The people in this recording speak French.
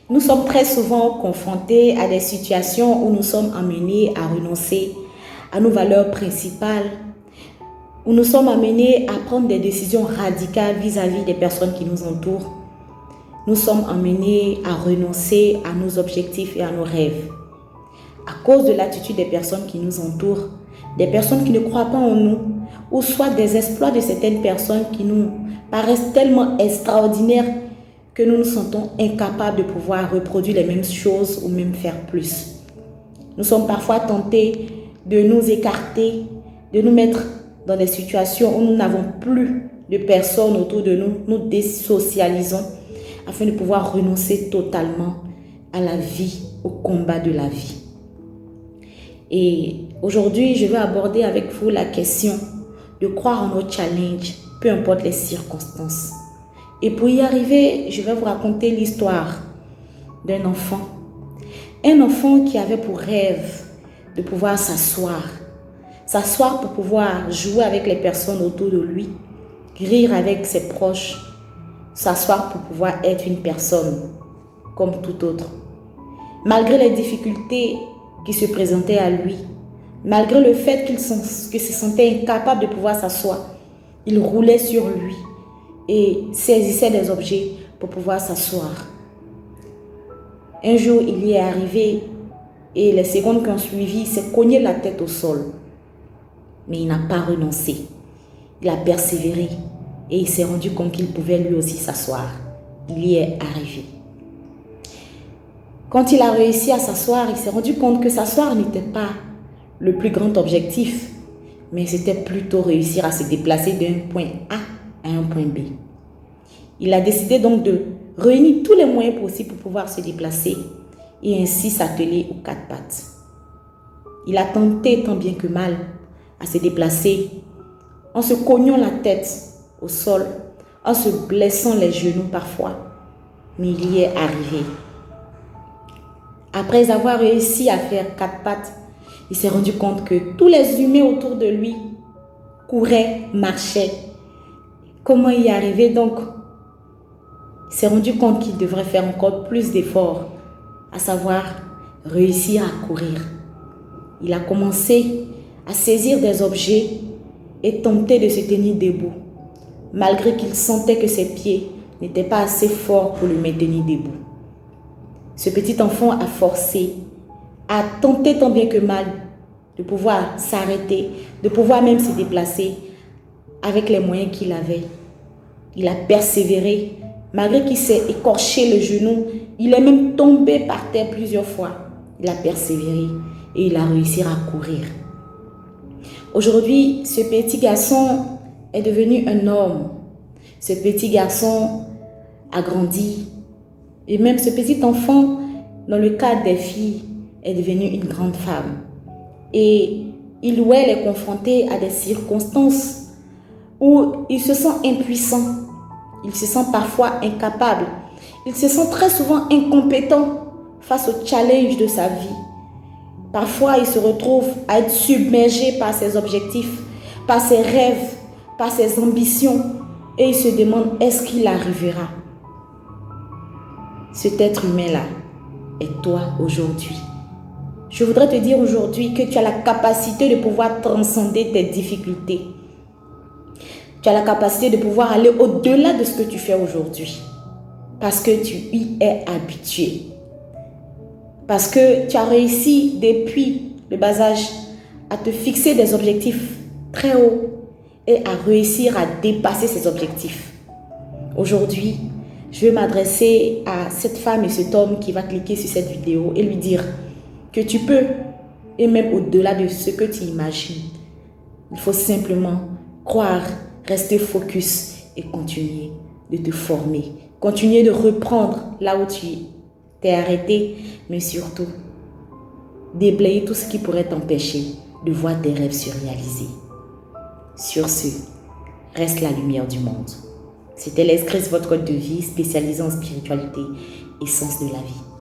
Nous sommes très souvent confrontés à des situations où nous sommes amenés à renoncer à nos valeurs principales, où nous sommes amenés à prendre des décisions radicales vis-à-vis des personnes qui nous entourent. Nous sommes amenés à renoncer à nos objectifs et à nos rêves. À cause de l'attitude des personnes qui nous entourent, des personnes qui ne croient pas en nous, ou soit des exploits de certaines personnes qui nous paraissent tellement extraordinaires que nous nous sentons incapables de pouvoir reproduire les mêmes choses ou même faire plus. Nous sommes parfois tentés de nous écarter, de nous mettre dans des situations où nous n'avons plus de personnes autour de nous, nous désocialisons afin de pouvoir renoncer totalement à la vie, au combat de la vie. Et aujourd'hui, je vais aborder avec vous la question de croire en nos challenges, peu importe les circonstances. Et pour y arriver, je vais vous raconter l'histoire d'un enfant. Un enfant qui avait pour rêve de pouvoir s'asseoir pour pouvoir jouer avec les personnes autour de lui, rire avec ses proches, s'asseoir pour pouvoir être une personne comme tout autre. Malgré les difficultés qui se présentaient à lui, malgré le fait qu'il se sentait incapable de pouvoir s'asseoir, il roulait sur lui et saisissait des objets pour pouvoir s'asseoir. Un jour, il y est arrivé et les secondes qui ont suivi, il s'est cogné la tête au sol. Mais il n'a pas renoncé. Il a persévéré et il s'est rendu compte qu'il pouvait lui aussi s'asseoir. Il y est arrivé. Quand il a réussi à s'asseoir, il s'est rendu compte que s'asseoir n'était pas le plus grand objectif, mais c'était plutôt réussir à se déplacer d'un point A à un point B. Il a décidé donc de réunir tous les moyens possibles pour pouvoir se déplacer et ainsi s'atteler aux quatre pattes. Il a tenté tant bien que mal à se déplacer en se cognant la tête au sol, en se blessant les genoux parfois, mais il y est arrivé. Après avoir réussi à faire quatre pattes, il s'est rendu compte que tous les humains autour de lui couraient, marchaient. Comment y arriver donc? Il s'est rendu compte qu'il devrait faire encore plus d'efforts, à savoir réussir à courir. Il a commencé à saisir des objets et tenter de se tenir debout, malgré qu'il sentait que ses pieds n'étaient pas assez forts pour le maintenir debout. Ce petit enfant a forcé, a tenté tant bien que mal de pouvoir s'arrêter, de pouvoir même se déplacer avec les moyens qu'il avait. Il a persévéré, malgré qu'il s'est écorché le genou, il est même tombé par terre plusieurs fois. Il a persévéré et il a réussi à courir. Aujourd'hui, ce petit garçon est devenu un homme. Ce petit garçon a grandi. Et même ce petit enfant, dans le cadre des filles, est devenu une grande femme. Et il ou elle est confronté à des circonstances où il se sent impuissant. Il se sent parfois incapable. Il se sent très souvent incompétent face aux challenges de sa vie. Parfois, il se retrouve à être submergé par ses objectifs, par ses rêves, par ses ambitions. Et il se demande, est-ce qu'il arrivera? Cet être humain-là est toi aujourd'hui. Je voudrais te dire aujourd'hui que tu as la capacité de pouvoir transcender tes difficultés. Tu as la capacité de pouvoir aller au-delà de ce que tu fais aujourd'hui. Parce que tu y es habitué. Parce que tu as réussi depuis le bas âge à te fixer des objectifs très hauts et à réussir à dépasser ces objectifs. Aujourd'hui, je vais m'adresser à cette femme et cet homme qui va cliquer sur cette vidéo et lui dire que tu peux, et même au-delà de ce que tu imagines. Il faut simplement croire, rester focus et continuer de te former. Continuer de reprendre là où tu t'es arrêté, mais surtout déblayer tout ce qui pourrait t'empêcher de voir tes rêves se réaliser. Sur ce, reste la lumière du monde. C'était Lès Chris, votre coach de vie spécialisé en spiritualité et sens de la vie.